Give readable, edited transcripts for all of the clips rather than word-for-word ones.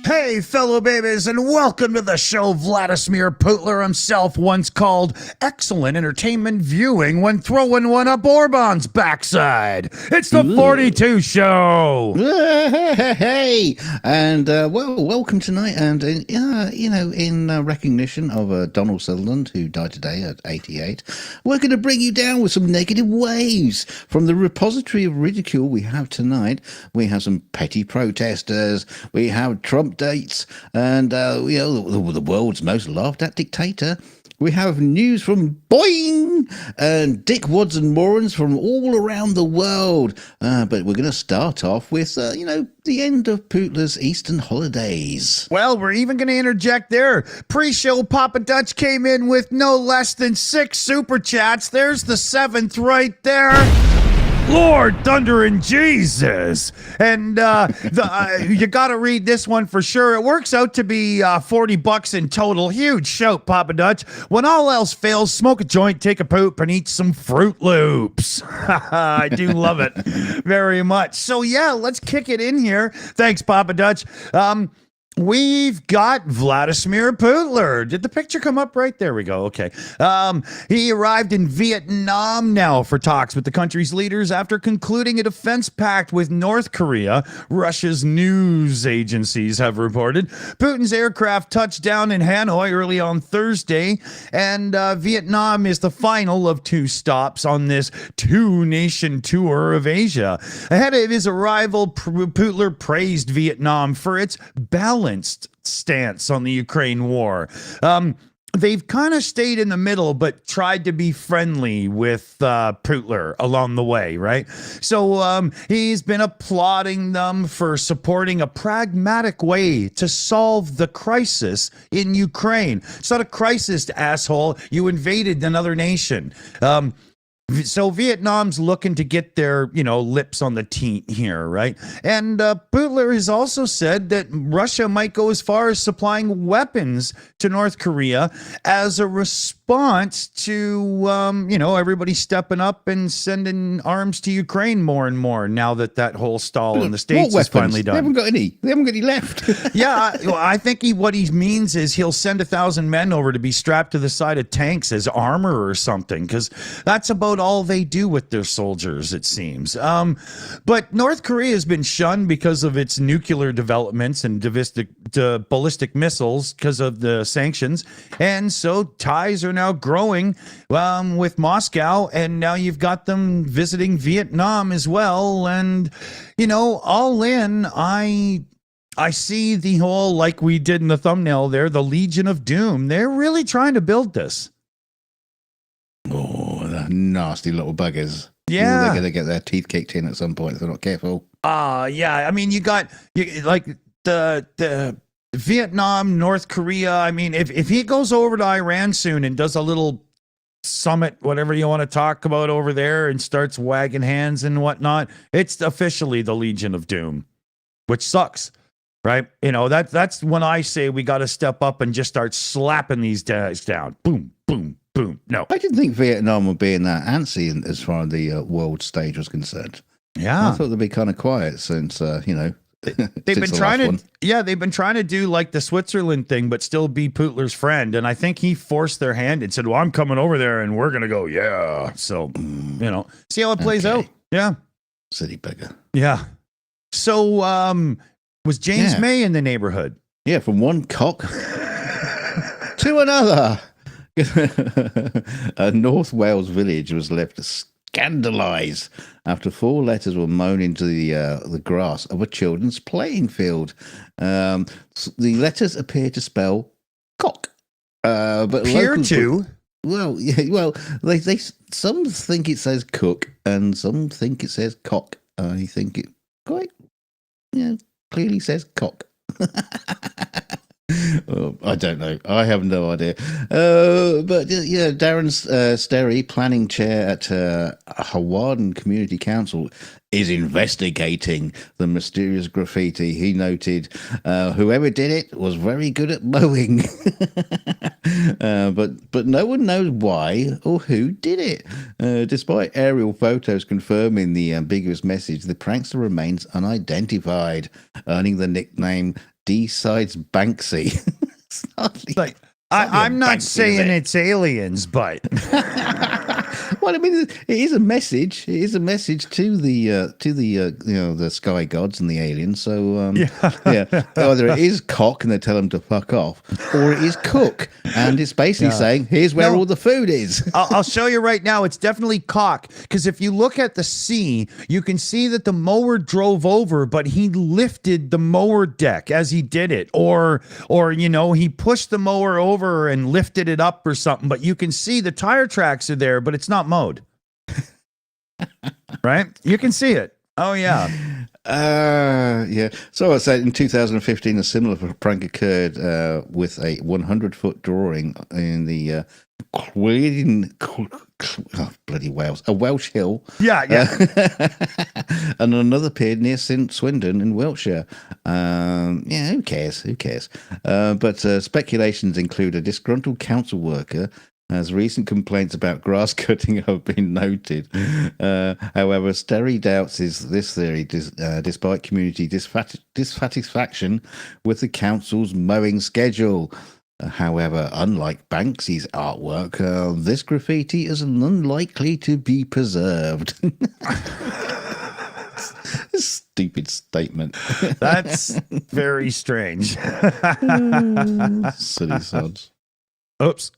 Hey, fellow babies, and welcome to the show Vladimir Putler himself once called excellent entertainment viewing when throwing one up Orban's backside. It's the 42 show. Hey, and welcome tonight. And in recognition of Donald Sutherland, who died today at 88, we're going to bring you down with some negative waves from the repository of ridicule we have tonight. We have some petty protesters. We have Trump dates, and the world's most laughed at dictator. We have news from Boeing and Dick Wads and morons from all around the world. But we're going to start off with, the end of Putler's Eastern holidays. Well, we're even going to interject there. Pre-show Papa Dutch came in with no less than 6 super chats. There's the 7th right there. Lord Thunder and Jesus. And you got to read this one for sure. It works out to be $40 in total. Huge shout, Papa Dutch. When all else fails, smoke a joint, take a poop, and eat some Fruit Loops. I do love it very much. So, yeah, let's kick it in here. Thanks, Papa Dutch. We've got Vladimir Putler. Did the picture come up right? There we go. Okay. He arrived in Vietnam now for talks with the country's leaders after concluding a defense pact with North Korea, Russia's news agencies have reported. Putin's aircraft touched down in Hanoi early on Thursday, and Vietnam is the final of 2 stops on this 2-nation tour of Asia. Ahead of his arrival, Putler praised Vietnam for its balanced stance on the Ukraine war. They've kind of stayed in the middle, but tried to be friendly with Putler along the way, right? So he's been applauding them for supporting a pragmatic way to solve the crisis in Ukraine. It's not a crisis, asshole. You invaded another nation. So Vietnam's looking to get their, lips on the teat here, right? And Putler has also said that Russia might go as far as supplying weapons to North Korea as a response to, everybody stepping up and sending arms to Ukraine more and more now that whole stall in the States is finally done. They haven't got any. They haven't got any left. Yeah, I think what he means is he'll send 1,000 men over to be strapped to the side of tanks as armor or something, because that's about all they do with their soldiers, it seems. But North Korea has been shunned because of its nuclear developments and ballistic missiles because of the sanctions. And so ties are now growing with Moscow, and now you've got them visiting Vietnam as well. And, all in, I see the whole, like we did in the thumbnail there, the Legion of Doom. They're really trying to build this. Oh, the nasty little buggers. Yeah. They're going to get their teeth kicked in at some point if they're not careful. Yeah. I mean, you like the Vietnam, North Korea. I mean, if he goes over to Iran soon and does a little summit, whatever you want to talk about over there, and starts wagging hands and whatnot, it's officially the Legion of Doom, which sucks. Right? That's when I say we got to step up and just start slapping these guys down. Boom, boom, boom. No. I didn't think Vietnam would be in that antsy as far as the world stage was concerned. Yeah. I thought they'd be kind of quiet since, they've been trying to do like the Switzerland thing, but still be Putler's friend. And I think he forced their hand and said, well, I'm coming over there and we're going to go. Yeah. So, see how it plays out. Yeah. City beggar. Yeah. So, was James May in the neighborhood? Yeah, from one cock to another. A North Wales village was left scandalised after 4 letters were mown into the grass of a children's playing field. The letters appear to spell cock. But appear to? Well, they some think it says cook and some think it says cock. I think it quite, clearly says cock. I don't know. I have no idea. But Darren Sterry, planning chair at Hawarden Community Council, is investigating the mysterious graffiti. He noted whoever did it was very good at mowing. But no one knows why or who did it. Despite aerial photos confirming the ambiguous message, the prankster remains unidentified, earning the nickname D-sides Banksy. It's hardly- Like, hardly a I'm not Banksy, is saying it? it's aliens, but Well, I mean, it is a message. It is a message to the the sky gods and the aliens. So yeah, either it is cock and they tell them to fuck off, or it is cook and it's basically saying, "Here's where No. all the food is." I'll show you right now. It's definitely cock, because if you look at the sea, you can see that the mower drove over, but he lifted the mower deck as he did it, or he pushed the mower over and lifted it up or something. But you can see the tire tracks are there, but it's not mowed. Right? You can see it. Oh yeah. Yeah. So I said in 2015, a similar prank occurred with a 100-foot drawing in the bloody Wales, a Welsh hill. Yeah. And another appeared near Swindon in Wiltshire. Yeah, who cares? But speculations include a disgruntled council worker, as recent complaints about grass cutting have been noted. However, Sterry doubts this theory, despite community dissatisfaction with the council's mowing schedule. However, unlike Banksy's artwork, this graffiti is unlikely to be preserved. Stupid statement. That's very strange. Silly sods. Oops.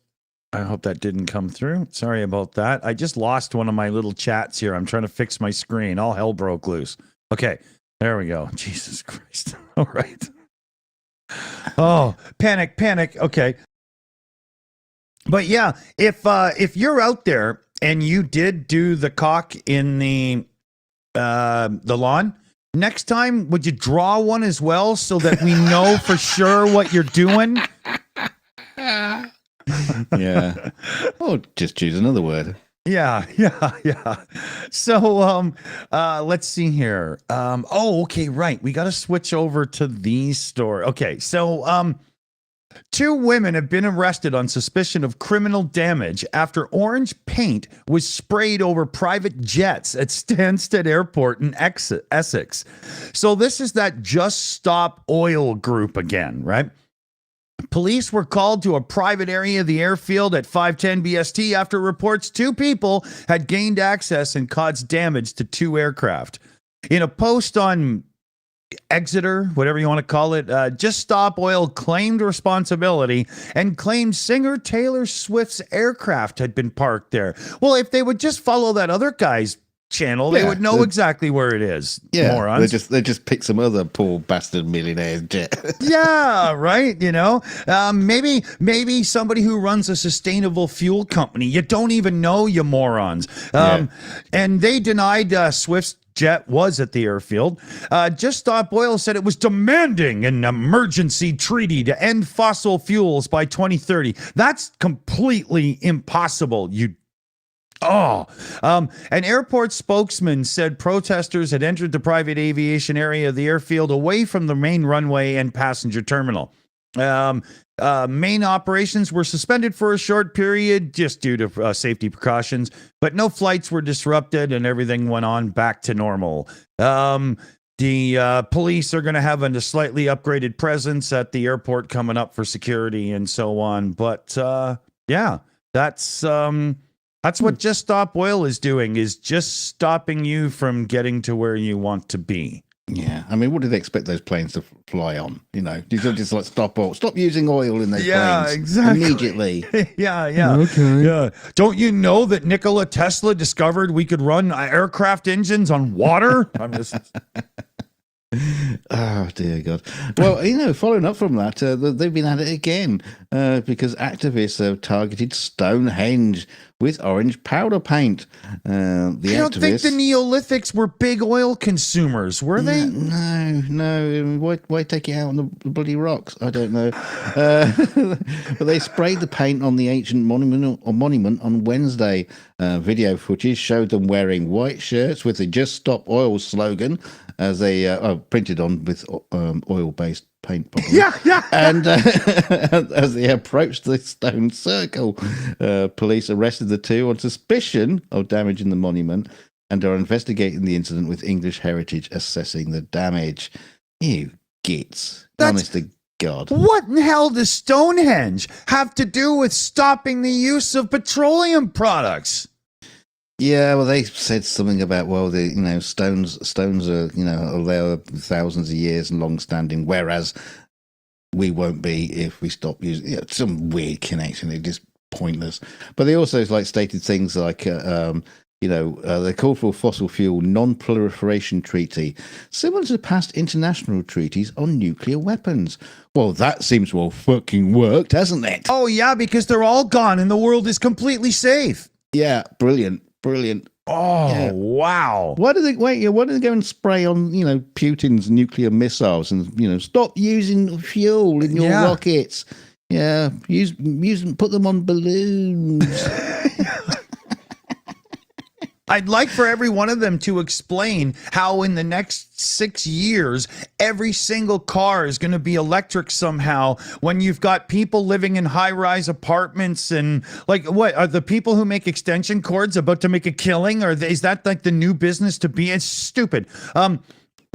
I hope that didn't come through. Sorry about that. I just lost one of my little chats here. I'm trying to fix my screen. All hell broke loose. Okay, there we go. Jesus Christ. All right. Oh, panic. Okay. But yeah, if you're out there and you did do the cock in the lawn, next time would you draw one as well so that we know for sure what you're doing? Yeah. Oh, just choose another word. Yeah. So, let's see here. Okay, right. We got to switch over to these story. Okay, so, 2 women have been arrested on suspicion of criminal damage after orange paint was sprayed over private jets at Stansted Airport in Essex. So this is that Just Stop Oil group again, right? Police were called to a private area of the airfield at 5:10 BST after reports 2 people had gained access and caused damage to 2 aircraft. In a post on Exeter, whatever you want to call it, Just Stop Oil claimed responsibility and claimed singer Taylor Swift's aircraft had been parked there. Well, if they would just follow that other guy's channel, they would know exactly where it is. Yeah, morons. they just pick some other poor bastard millionaire's jet. Yeah, right. Maybe somebody who runs a sustainable fuel company. You don't even know, you morons. And they denied Swift's jet was at the airfield. Just Stop Oil said it was demanding an emergency treaty to end fossil fuels by 2030. That's completely impossible, an airport spokesman said protesters had entered the private aviation area of the airfield away from the main runway and passenger terminal. Main operations were suspended for a short period just due to safety precautions, but no flights were disrupted and everything went on back to normal. The police are going to have a slightly upgraded presence at the airport coming up for security and so on. But that's what Just Stop Oil is doing, is just stopping you from getting to where you want to be. Yeah, I mean, what do they expect those planes to fly on? Just like stop using oil in those planes. Exactly. Immediately. Yeah. Okay. Yeah. Don't you know that Nikola Tesla discovered we could run aircraft engines on water? I'm just... Oh, dear God. Well, following up from that, they've been at it again because activists have targeted Stonehenge with orange powder paint. I don't think the Neolithics were big oil consumers, were they? No. Why take it out on the bloody rocks? I don't know. But they sprayed the paint on the ancient monument on Wednesday. Video footage showed them wearing white shirts with the Just Stop Oil slogan as they printed on with oil-based paint. Probably. Yeah. And as they approached the stone circle, police arrested the 2 on suspicion of damaging the monument and are investigating the incident with English Heritage assessing the damage. You gits. Honest to God. What in hell does Stonehenge have to do with stopping the use of petroleum products? Yeah, well, they said something about, well, stones are, are there thousands of years and long-standing, whereas we won't be if we stop using some weird connection. It's just pointless. But they also stated things like, they called for a fossil fuel non-proliferation treaty, similar to past international treaties on nuclear weapons. Well, that seems to have fucking worked, hasn't it? Oh, yeah, because they're all gone and the world is completely safe. Yeah, brilliant. Oh, yeah. Wow. Why do they go and spray on, Putin's nuclear missiles and, stop using fuel in your rockets? Yeah, put them on balloons. I'd like for every one of them to explain how in the next 6 years, every single car is going to be electric somehow when you've got people living in high-rise apartments and what are the people who make extension cords about to make a killing? Or is that like the new business to be? It's stupid.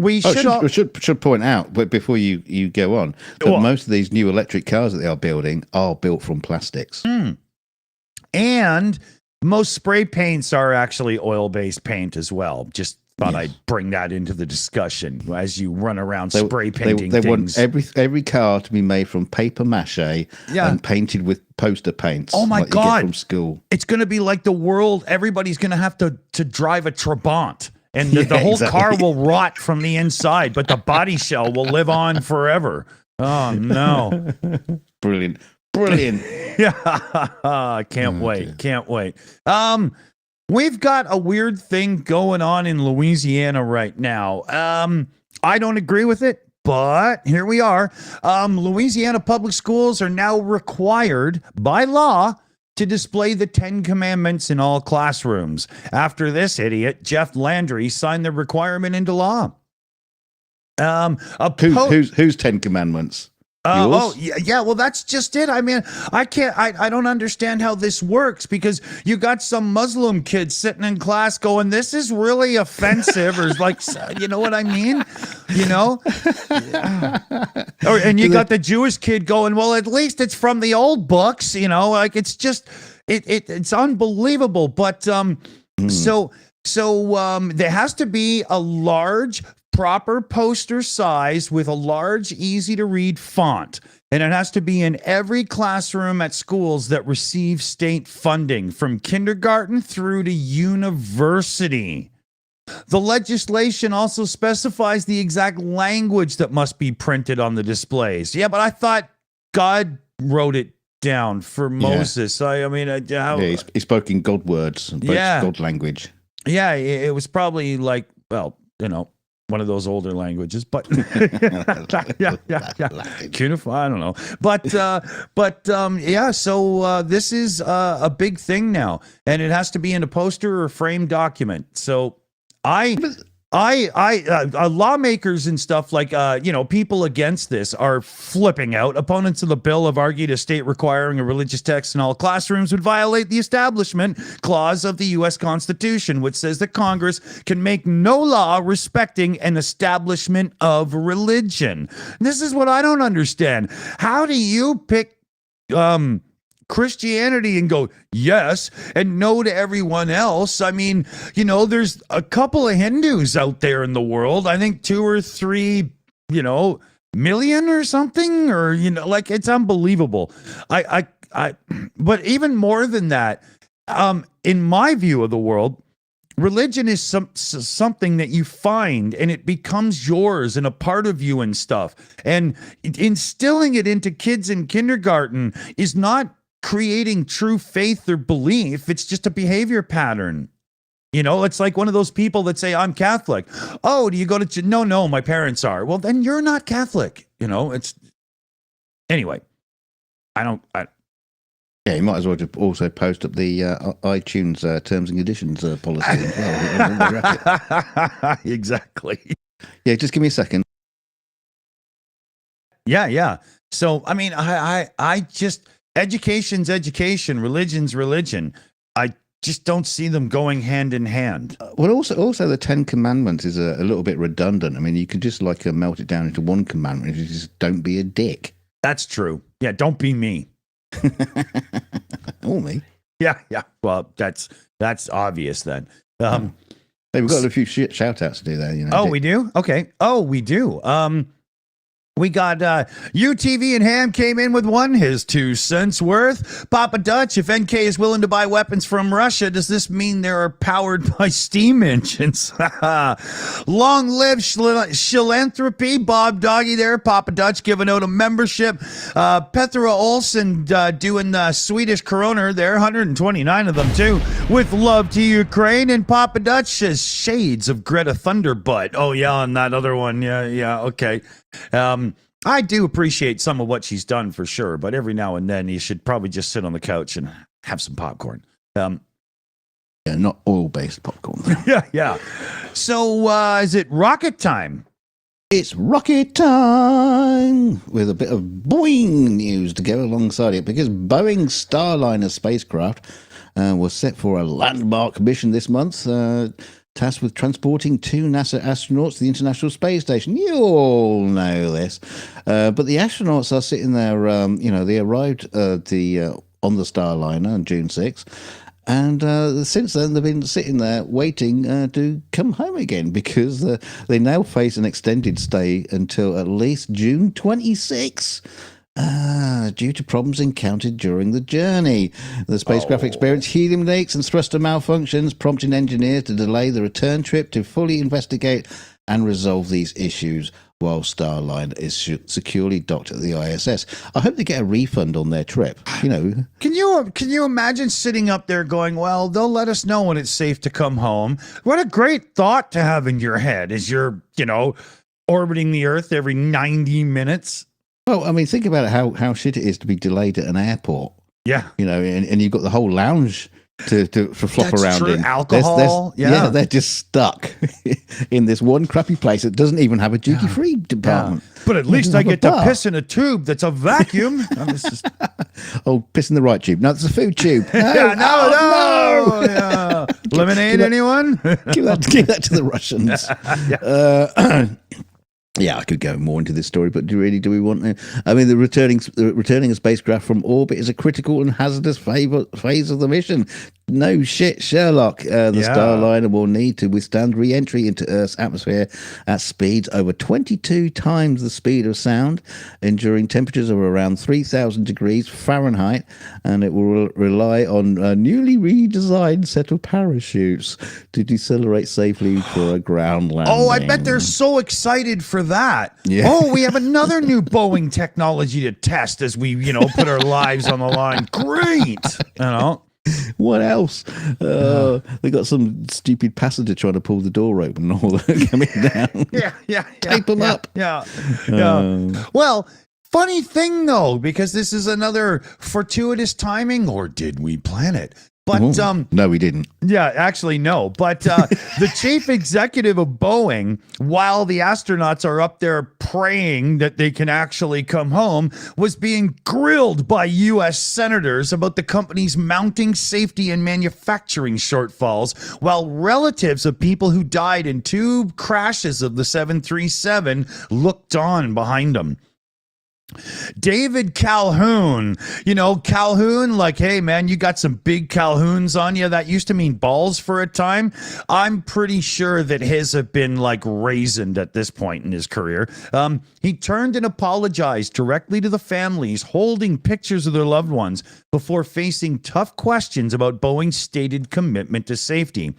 We should point out, but before you go on, that most of these new electric cars that they are building are built from plastics. And most spray paints are actually oil-based paint as well. Just thought I'd bring that into the discussion as you run around spray painting they things. want every car to be made from paper mache and painted with poster paints. Oh my God. You get from school. It's going to be like the world. Everybody's going to have to drive a Trabant. And the whole car will rot from the inside, but the body shell will live on forever. Oh, no. Brilliant. Yeah, can't wait. We've got a weird thing going on in Louisiana right now. I don't agree with it, but here we are. Louisiana public schools are now required by law to display the 10 Commandments in all classrooms. After this idiot, Jeff Landry, signed the requirement into law. Who's 10 Commandments? Well, that's just it. I mean, I don't understand how this works because you got some Muslim kids sitting in class going, this is really offensive, or you know what I mean? And you got the Jewish kid going, well, at least it's from the old books, it's just, it's unbelievable. But, so there has to be a large, proper poster size with a large, easy to read font. And it has to be in every classroom at schools that receive state funding from kindergarten through to university. The legislation also specifies the exact language that must be printed on the displays. Yeah, but I thought God wrote it down for Moses. He spoke in God words, God language. Yeah, it was probably one of those older languages, but Cuneiform, I don't know. So this is a big thing now, and it has to be in a poster or framed document. So lawmakers and stuff people against this are flipping out. Opponents of the bill have argued a state requiring a religious text in all classrooms would violate the Establishment Clause of the U.S. Constitution, which says that Congress can make no law respecting an establishment of religion. This is what I don't understand. How do you pick Christianity and go yes and no to everyone else? I mean, there's a couple of Hindus out there in the world. I think 2 or 3, million or something, or it's unbelievable. But even more than that, in my view of the world, religion is something that you find and it becomes yours and a part of you and stuff. And instilling it into kids in kindergarten is not creating true faith or belief. It's just a behavior pattern. It's like one of those people that say, I'm Catholic. Oh, do you go to no, my parents are. Well, then you're not Catholic. It's anyway. Yeah, you might as well also post up the iTunes terms and conditions policy as well. Exactly. Yeah, just give me a second. Yeah. So, I mean, I just, education's education, religion's religion. I just don't see them going hand in hand. Well, also the Ten Commandments is a little bit redundant. I mean, you could just like melt it down into one commandment, which is just don't be a dick. That's true. Yeah, don't be me. Or me. Yeah. Well, that's obvious then. Hey, we've got a few shout outs to do there, you know. Oh, we do? Okay. Oh, we do. We got UTV and Ham came in with one, his 2 cents worth. Papa Dutch, if NK is willing to buy weapons from Russia, does this mean they are powered by steam engines? Long live philanthropy. Bob Doggy there. Papa Dutch giving out a membership. Petra Olsen doing the Swedish Corona there. 129 of them too. With love to Ukraine. And Papa Dutch says shades of Greta Thunderbutt. Oh yeah, and that other one. Yeah, okay. I do appreciate some of what she's done for sure, but every now and then you should probably just sit on the couch and have some popcorn. Yeah, not oil-based popcorn. Yeah. So, is it rocket time? It's rocket time with a bit of Boeing news to go alongside it, because Boeing Starliner spacecraft was set for a landmark mission this month, tasked with transporting 2 NASA astronauts to the International Space Station. You all know this. But the astronauts are sitting there, they arrived on the Starliner on June 6th. And since then, they've been sitting there waiting to come home again, because they now face an extended stay until at least June 26th. Due to problems encountered during the journey. The spacecraft experienced helium leaks and thruster malfunctions, prompting engineers to delay the return trip to fully investigate and resolve these issues while Starliner is securely docked at the ISS. I hope they get a refund on their trip. You know, can you imagine sitting up there going, well, they'll let us know when it's safe to come home. What a great thought to have in your head as you're, orbiting the Earth every 90 minutes. Well, I mean, think about how shit it is to be delayed at an airport. Yeah. And you've got the whole lounge to flop That's around true. in. Alcohol. Yeah, they're just stuck in this one crappy place that doesn't even have a duty-free department. Yeah. But at least I get to piss in a tube that's a vacuum. Piss in the right tube. No, it's a food tube. No, no. Yeah. Lemonade, anyone? Give that to the Russians. Yeah, I could go more into this story, but do we want to? I mean, the returning a spacecraft from orbit is a critical and hazardous phase of the mission. No shit, Sherlock. The Starliner will need to withstand re-entry into Earth's atmosphere at speeds over 22 times the speed of sound, enduring temperatures of around 3,000 degrees Fahrenheit, and it will rely on a newly redesigned set of parachutes to decelerate safely for a ground landing. Oh, I bet they're so excited for that. Yeah. Oh, we have another new Boeing technology to test as we, put our lives on the line. Great. What else? They got some stupid passenger trying to pull the door open and all that coming down. Yeah. Tape them up. Yeah. Well, funny thing though, because this is another fortuitous timing, or did we plan it? But no, we didn't. Yeah, actually, no. But the chief executive of Boeing, while the astronauts are up there praying that they can actually come home, was being grilled by U.S. senators about the company's mounting safety and manufacturing shortfalls, while relatives of people who died in 2 crashes of the 737 looked on behind them. David Calhoun, Calhoun, like, hey man, you got some big Calhouns on you. That used to mean balls for a time. I'm pretty sure that his have been like raisined at this point in his career. He turned and apologized directly to the families, holding pictures of their loved ones before facing tough questions about Boeing's stated commitment to safety.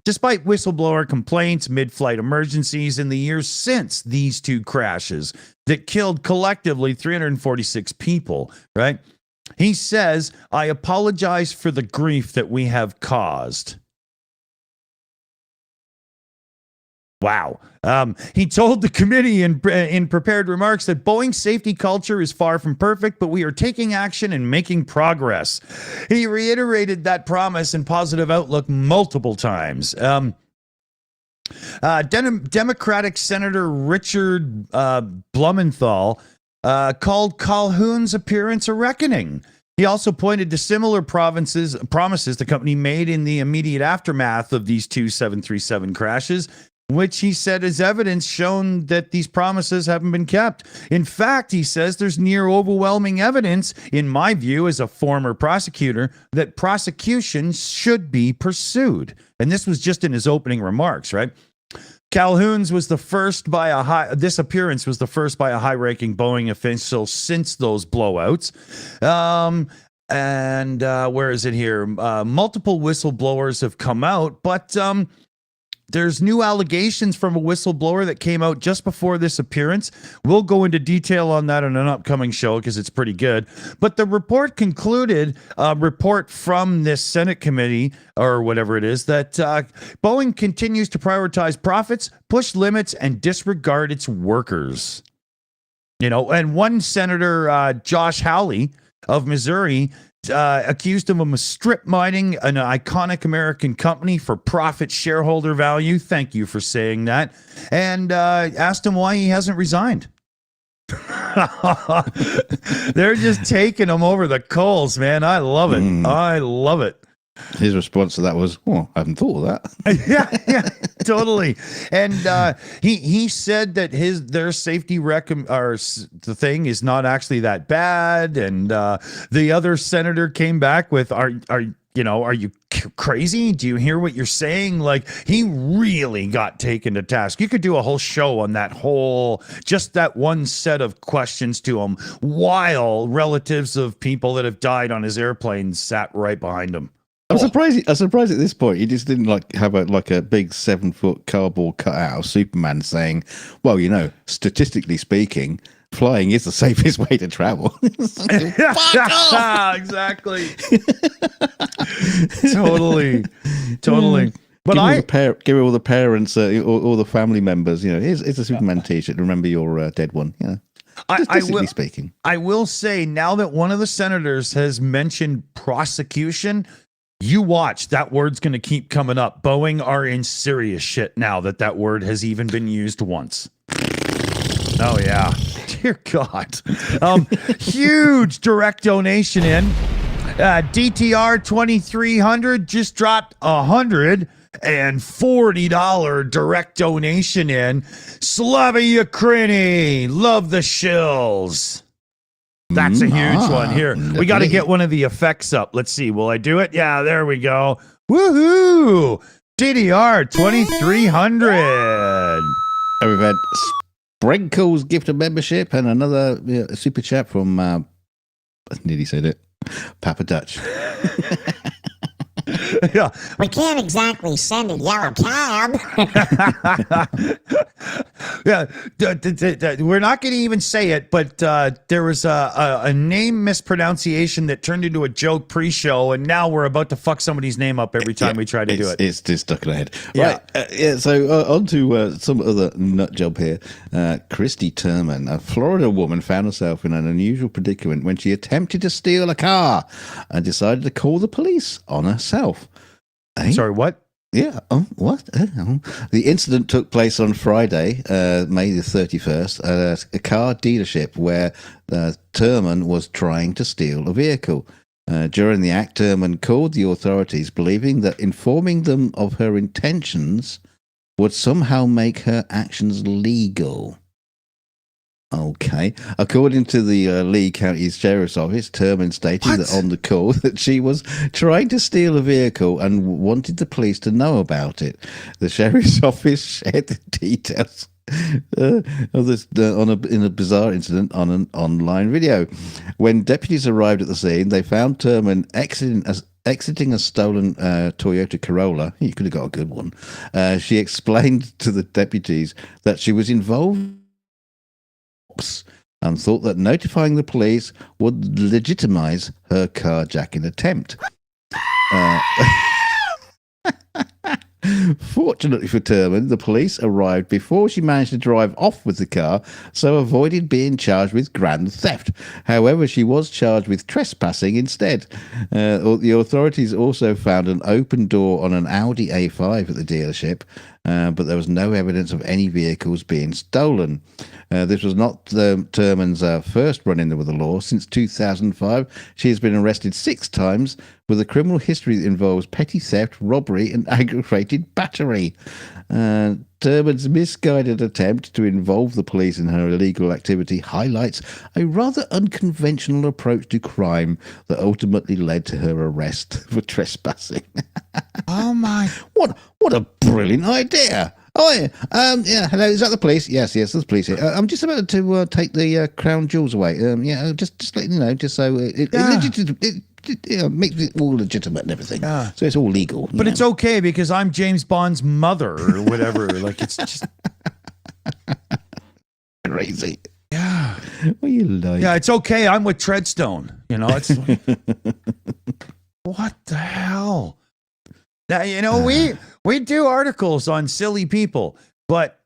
Despite whistleblower complaints, mid-flight emergencies in the years since these 2 crashes that killed collectively 346 people, right? He says, I apologize for the grief that we have caused. Wow. He told the committee in prepared remarks that Boeing's safety culture is far from perfect, but we are taking action and making progress. He reiterated that promise and positive outlook multiple times. Democratic Senator Richard Blumenthal called Calhoun's appearance a reckoning. He also pointed to similar promises the company made in the immediate aftermath of these two 737 crashes, which he said is evidence shown that these promises haven't been kept. In fact, he says there's near overwhelming evidence, in my view, as a former prosecutor, that prosecution should be pursued. And this was just in his opening remarks, right? Calhoun's was the first by this appearance was the first by a high-ranking Boeing official since those blowouts. Where is it here? Multiple whistleblowers have come out, but there's new allegations from a whistleblower that came out just before this appearance. We'll go into detail on that in an upcoming show because it's pretty good. But the report concluded, a report from this Senate committee or whatever it is, that Boeing continues to prioritize profits, push limits, and disregard its workers. You know, and one senator, Josh Hawley of Missouri, accused him of strip mining an iconic American company for profit shareholder value. Thank you for saying that. And asked him why he hasn't resigned. They're just taking him over the coals, man. I love it. I love it. His response to that was, "Oh, I haven't thought of that." yeah, totally. And he said that their safety the thing is not actually that bad. And the other senator came back with, "Are you crazy? Do you hear what you're saying?" Like, he really got taken to task. You could do a whole show on just that one set of questions to him, while relatives of people that have died on his airplane sat right behind him. I'm surprised at this point he just didn't have a big 7-foot cardboard cutout of Superman saying, "Well, statistically speaking, flying is the safest way to travel." Exactly. Totally. But give all the parents, all the family members, here's a Superman T-shirt. Remember your dead one. Statistically speaking, I will say, now that one of the senators has mentioned prosecution, you watch, that word's going to keep coming up. Boeing are in serious shit now that word has even been used once. Oh, yeah. Dear God. Huge direct donation in. DTR 2300 just dropped $140 direct donation in. Slava Ukraini. Love the Shills. That's a huge one here. We got to get one of the effects up. Let's see. Will I do it? Yeah, there we go. Woohoo! DDR 2300. And we've had Sprinkles gift of membership and another super chat from, I nearly said it, Papa Dutch. Yeah. We can't exactly send a yellow cab. Yeah, we're not going to even say it, but there was a name mispronunciation that turned into a joke pre-show, and now we're about to fuck somebody's name up every time we try to do it. It's just stuck in the head. Yeah. Right. So on to some other nut job here. Christy Turman, a Florida woman, found herself in an unusual predicament when she attempted to steal a car and decided to call the police on herself. Sorry, what? Yeah. What? The incident took place on Friday, May the 31st, at a car dealership where Turman was trying to steal a vehicle. During the act, Turman called the authorities, believing that informing them of her intentions would somehow make her actions legal. Okay. According to the Lee County Sheriff's Office, Turman stated that on the call that she was trying to steal a vehicle and wanted the police to know about it. The Sheriff's Office shared the details of this in a bizarre incident on an online video. When deputies arrived at the scene, they found Turman exiting a stolen Toyota Corolla. You could have got a good one. She explained to the deputies that she was involved and thought that notifying the police would legitimize her carjacking attempt. Fortunately for Turman, the police arrived before she managed to drive off with the car, so avoided being charged with grand theft. However, she was charged with trespassing instead. The authorities also found an open door on an Audi A5 at the dealership, but there was no evidence of any vehicles being stolen. This was not Thurman's first run-in with the law. Since 2005, she has been arrested 6 times with a criminal history that involves petty theft, robbery, and aggravated battery. Thurman's misguided attempt to involve the police in her illegal activity highlights a rather unconventional approach to crime that ultimately led to her arrest for trespassing. Oh my! What a brilliant idea! Oh yeah, hello. Is that the police? Yes, there's the police here. I'm just about to take the crown jewels away. Just let you know, just so it makes it all legitimate and everything. Yeah. So it's all legal. But it's okay because I'm James Bond's mother or whatever. Like it's just crazy. Yeah. What you like? Yeah, it's okay. I'm with Treadstone. You know, it's like, what the hell? Now, we do articles on silly people, but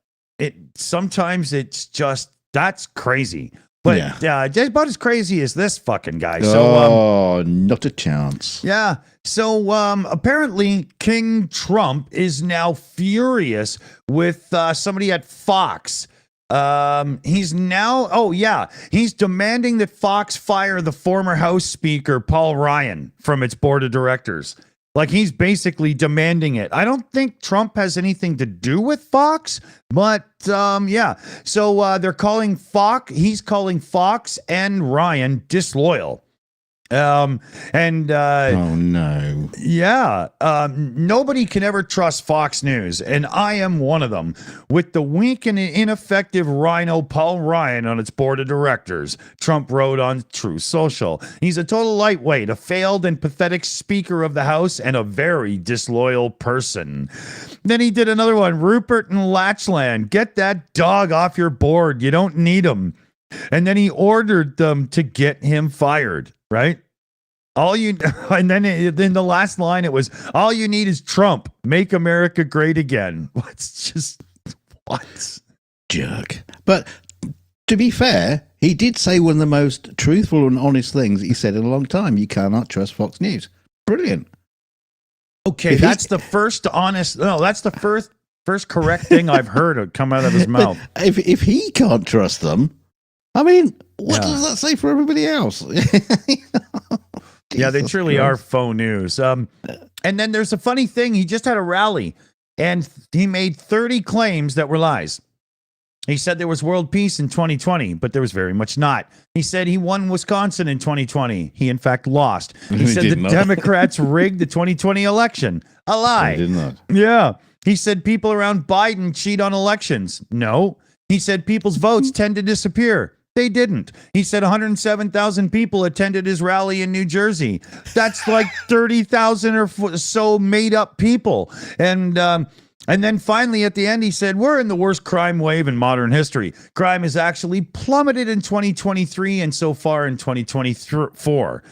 sometimes it's just that's crazy. But just about as crazy as this fucking guy. So, not a chance. Yeah. So apparently King Trump is now furious with somebody at Fox. He's demanding that Fox fire the former House Speaker Paul Ryan from its board of directors. Like he's basically demanding it. I don't think Trump has anything to do with Fox, but yeah. So they're calling Fox. He's calling Fox and Ryan disloyal. Oh no. Yeah. Nobody can ever trust Fox News, and I am one of them. With the weak and ineffective rhino Paul Ryan on its board of directors, Trump wrote on Truth Social. He's a total lightweight, a failed and pathetic Speaker of the House, and a very disloyal person. Then he did another one. Rupert and Latchland, get that dog off your board. You don't need him. And then he ordered them to get him fired. Right? And then in the last line, it was, all you need is Trump. Make America great again. It's just, what? Jerk. But to be fair, he did say one of the most truthful and honest things he said in a long time. You cannot trust Fox News. Brilliant. Okay, that's the first correct thing I've heard come out of his mouth. If he can't trust them, I mean, what does that say for everybody else? Yeah, they truly are faux news. And then there's a funny thing. He just had a rally, and he made 30 claims that were lies. He said there was world peace in 2020, but there was very much not. He said he won Wisconsin in 2020. He, in fact, lost. He said the Democrats rigged the 2020 election. A lie. He did not. Yeah. He said people around Biden cheat on elections. No. He said people's votes tend to disappear. They didn't. He said 107,000 people attended his rally in New Jersey. That's like 30,000 or so made up people. And then finally at the end, he said, we're in the worst crime wave in modern history. Crime has actually plummeted in 2023 and so far in 2024.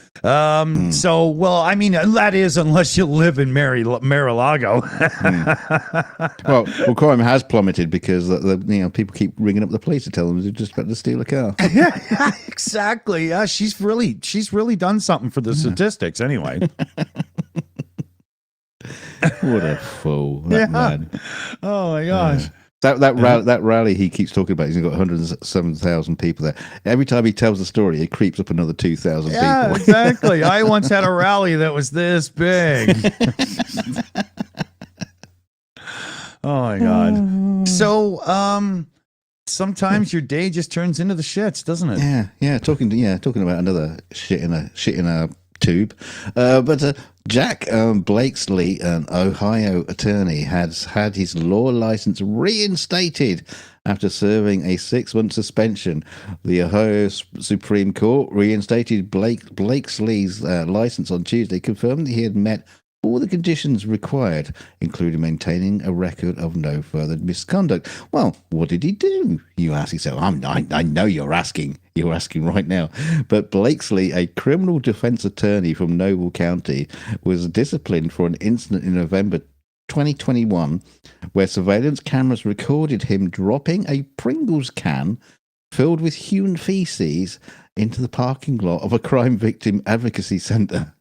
So, well, I mean, that is unless you live in Mar-a-Lago. Well, crime has plummeted because people keep ringing up the police to tell them they're just about to steal a car. Yeah, exactly. Yeah, she's really done something for the statistics anyway. What a fool! That man. Oh my gosh! That rally he keeps talking about. He's got 107,000 people there. Every time he tells the story, it creeps up another 2,000 people. Yeah, exactly. I once had a rally that was this big. Oh my god! So, sometimes your day just turns into the shits, doesn't it? Yeah. Talking about another shit in a tube, but Jack Blakesley, an Ohio attorney, has had his law license reinstated after serving a 6-month suspension. The Ohio Supreme Court reinstated Blakesley's license on Tuesday, confirming that he had met all the conditions required, including maintaining a record of no further misconduct. Well, what did he do? You ask yourself. I know you're asking. You're asking right now. But Blakesley, a criminal defense attorney from Noble County, was disciplined for an incident in November 2021 where surveillance cameras recorded him dropping a Pringles can filled with human feces into the parking lot of a crime victim advocacy center.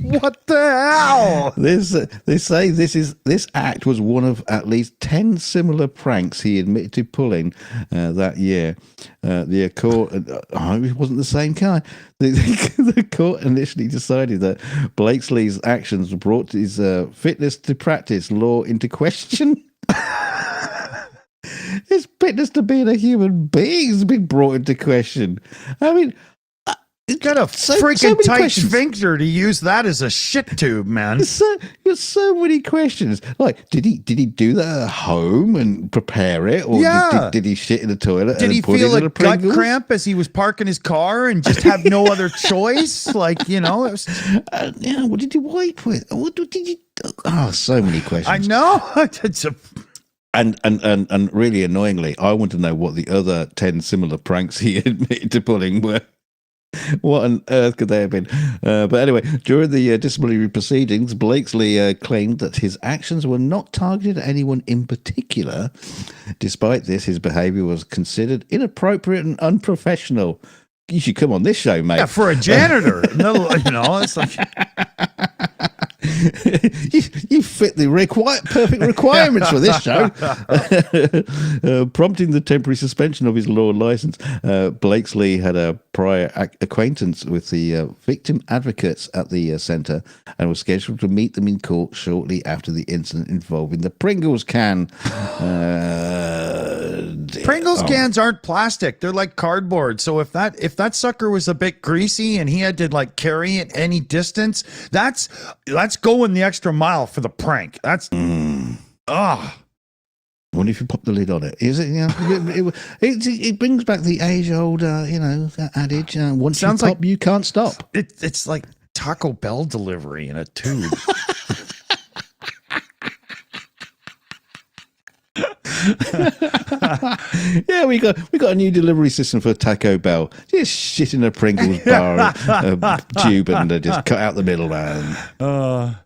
What the hell? They say this act was one of at least 10 similar pranks he admitted to pulling that year. The court, it wasn't the same kind. The court initially decided that Blakesley's actions brought his fitness to practice law into question. His fitness to being a human being has been brought into question. I mean, He's got a freaking tight sphincter to use that as a shit tube, man. There's so many questions. Like, did he do that at home and prepare it, or did he shit in the toilet? Did he feel a gut cramp as he was parking his car and just have no other choice? Like, it was. What did he wipe with? What did he? Oh, so many questions. I know. And really annoyingly, I want to know what the other 10 similar pranks he admitted to pulling were. What on earth could they have been? But anyway, during the disciplinary proceedings, Blakesley claimed that his actions were not targeted at anyone in particular. Despite this, his behaviour was considered inappropriate and unprofessional. You should come on this show, mate. Yeah, for a janitor. It's like... you fit the perfect requirements for this show. Prompting the temporary suspension of his law license, Blakesley had a prior acquaintance with the victim advocates at the centre and was scheduled to meet them in court shortly after the incident involving the Pringles can. Pringles cans aren't plastic; they're like cardboard. So if that sucker was a bit greasy and he had to like carry it any distance, that's going the extra mile for the prank. That's I wonder if you pop the lid on it. Is it? It brings back the age-old, adage. Once you pop, you can't stop. It's like Taco Bell delivery in a tube. Yeah, we got a new delivery system for Taco Bell. Just shit in a Pringles bar tube and just cut out the middle, man.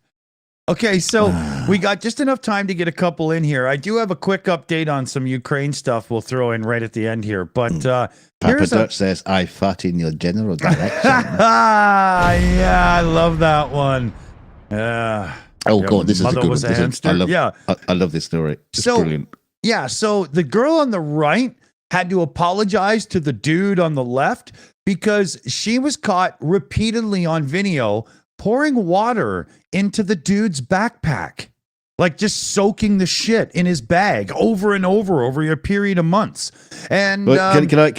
Okay, so we got just enough time to get a couple in here. I do have a quick update on some Ukraine stuff we'll throw in right at the end here. But Papa Dutch says, I fought in your general direction. Yeah, I love that one. God, this is a good one. I love this story. It's brilliant. Yeah, so the girl on the right had to apologize to the dude on the left because she was caught repeatedly on video pouring water into the dude's backpack, like just soaking the shit in his bag over and over a period of months. And can I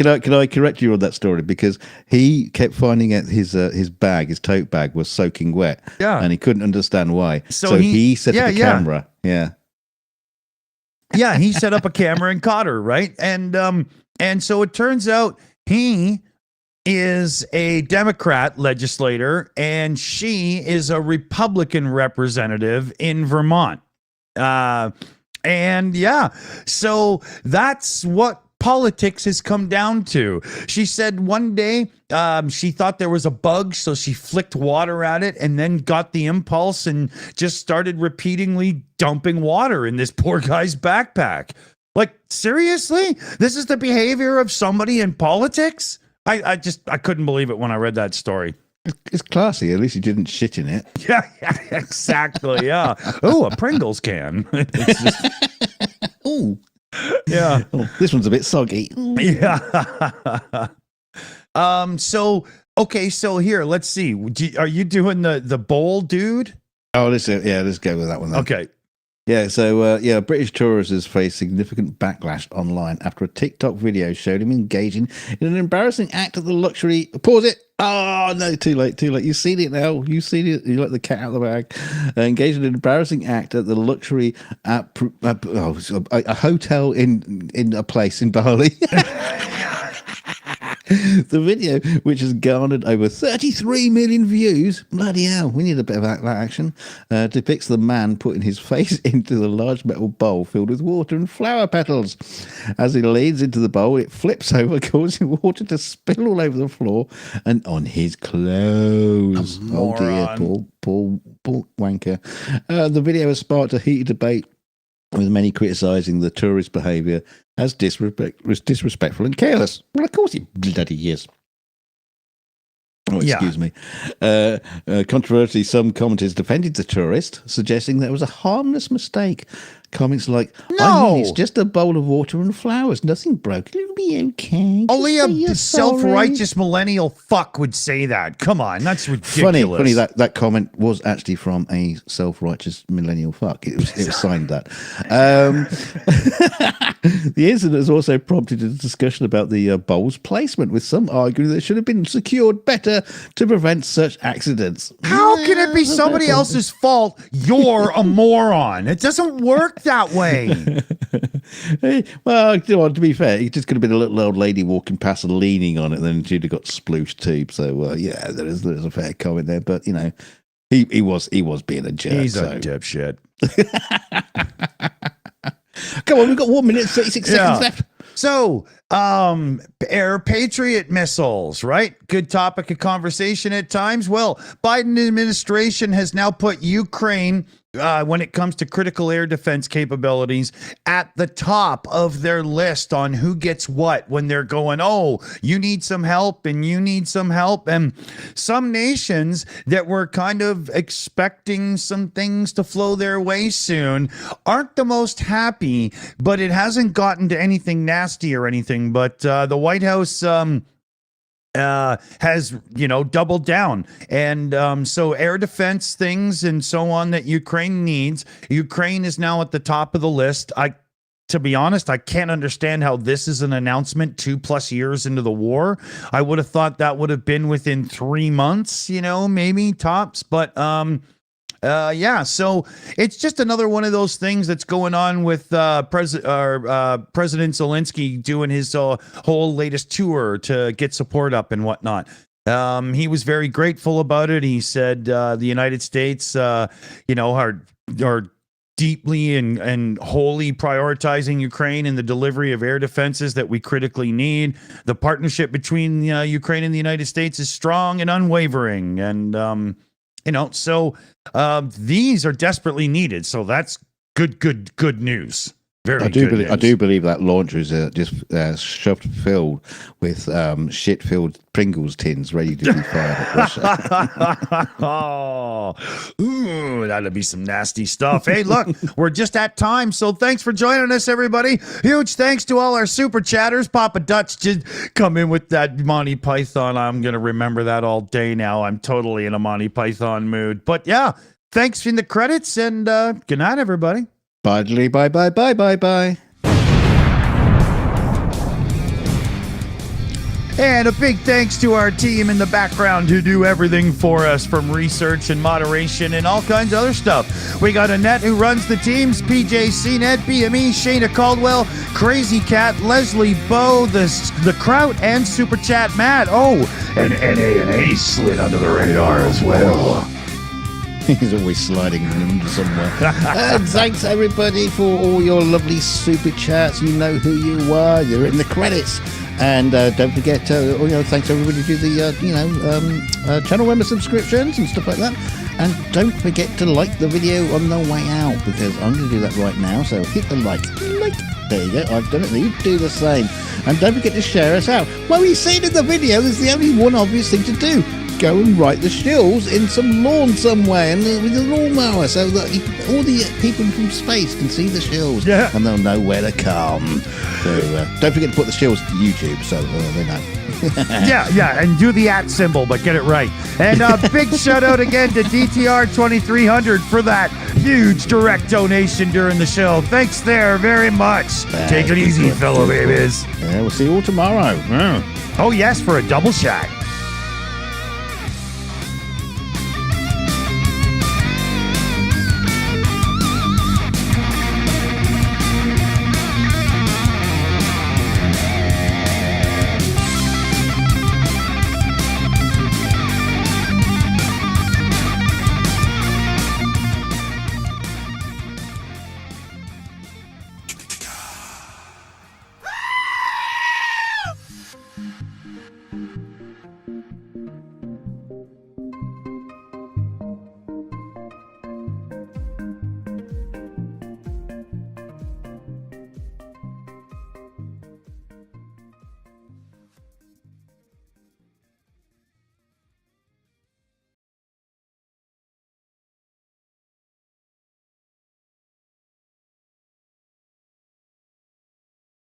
correct you on that story, because he kept finding out his bag, his tote bag, was soaking wet, and he couldn't understand why. So he set up a camera. Yeah, he set up a camera and caught her, right? And so it turns out he is a Democrat legislator and she is a Republican representative in Vermont. So that's what politics has come down to. She said one day she thought there was a bug, so she flicked water at it and then got the impulse and just started repeatedly dumping water in this poor guy's backpack. Like, seriously? This is the behavior of somebody in politics? I couldn't believe it when I read that story. It's classy. At least he didn't shit in it. Yeah, exactly. Yeah. Oh, a Pringles can. It's just... Ooh. Yeah. Oh, this one's a bit soggy. Yeah. So here, let's see. Are you doing the bowl, dude? Oh, let's go with that one then. Okay. Yeah, so British tourist has faced significant backlash online after a TikTok video showed him engaging in an embarrassing act at the luxury. Pause it. Oh no, too late. You've seen it now. You've seen it. You let the cat out of the bag. Engaged in an embarrassing act at the luxury a hotel in a place in Bali. The video, which has garnered over 33 million views, bloody hell, we need a bit of that action, depicts the man putting his face into the large metal bowl filled with water and flower petals. As he leans into the bowl, it flips over, causing water to spill all over the floor and on his clothes. Oh dear, poor wanker. The video has sparked a heated debate, with many criticising the tourist behaviour as disrespectful and careless. Well, of course it bloody is. Oh, excuse me. Controversially, some commenters defended the tourist, suggesting that it was a harmless mistake. Comments like, I mean, it's just a bowl of water and flowers. Nothing broken. It'll be okay. Only Just say you're a sorry." self-righteous millennial fuck would say that. Come on, that's ridiculous. Funny that comment was actually from a self-righteous millennial fuck. It was signed that. The incident has also prompted a discussion about the bowl's placement, with some arguing that it should have been secured better to prevent such accidents. How can it be somebody else's fault? You're a moron. It doesn't work that way. Well, you know, to be fair, it just could have been a little old lady walking past and leaning on it, and then she'd have got splooshed too. So yeah, there's a fair comment there. But you know, he was being a jerk. He's a dipshit. Come on, we've got 1 minute 36 seconds left. So, air Patriot missiles, right? Good topic of conversation at times. Well, Biden administration has now put Ukraine, when it comes to critical air defense capabilities, at the top of their list on who gets what when they're going, oh, you need some help and you need some help. And some nations that were kind of expecting some things to flow their way soon aren't the most happy, but it hasn't gotten to anything nasty or anything. But the White House has, you know, doubled down. And so air defense things and so on that Ukraine needs. Ukraine is now at the top of the list. To be honest, I can't understand how this is an announcement 2+ years into the war. I would have thought that would have been within 3 months, you know, maybe tops. But yeah, so it's just another one of those things that's going on with President Zelensky doing his whole latest tour to get support up and whatnot. He was very grateful about it. He said the United States, you know, are deeply and wholly prioritizing Ukraine and the delivery of air defenses that we critically need. The partnership between Ukraine and the United States is strong and unwavering. And you know, so these are desperately needed. So that's good news. Very good news. I do believe that launcher is just shoved filled with shit-filled Pringles tins ready to be fired at Russia. Oh, ooh, that'd be some nasty stuff. Hey, look, we're just at time, so thanks for joining us, everybody. Huge thanks to all our super chatters. Papa Dutch did come in with that Monty Python. I'm going to remember that all day now. I'm totally in a Monty Python mood. But yeah, thanks in the credits, and good night, everybody. Bye. And a big thanks to our team in the background who do everything for us, from research and moderation and all kinds of other stuff. We got Annette who runs the teams, PJ CNET, BME, Shayna Caldwell, Crazy Cat, Leslie Bow, the Kraut, and Super Chat Matt. Oh, and NA slid under the radar as well. He's always sliding under somewhere. Thanks everybody for all your lovely super chats. You know who you are. You're in the credits. And don't forget, thanks everybody who do the channel member subscriptions and stuff like that. And don't forget to like the video on the way out, because I'm going to do that right now. So hit the like. There you go. I've done it. You do the same. And don't forget to share us out. Well, we see it in the video. There's the only one obvious thing to do. Go and write the Shills in some lawn somewhere and with a lawnmower, so that all the people from space can see the Shills, and they'll know where to come. So don't forget to put the Shills to YouTube, so they know. yeah, and do the @ symbol, but get it right. And a big shout out again to DTR 2300 for that huge direct donation during the show. Thanks there very much. Take it easy, fellow babies. Yeah, we'll see you all tomorrow. Oh yes, for a double shot.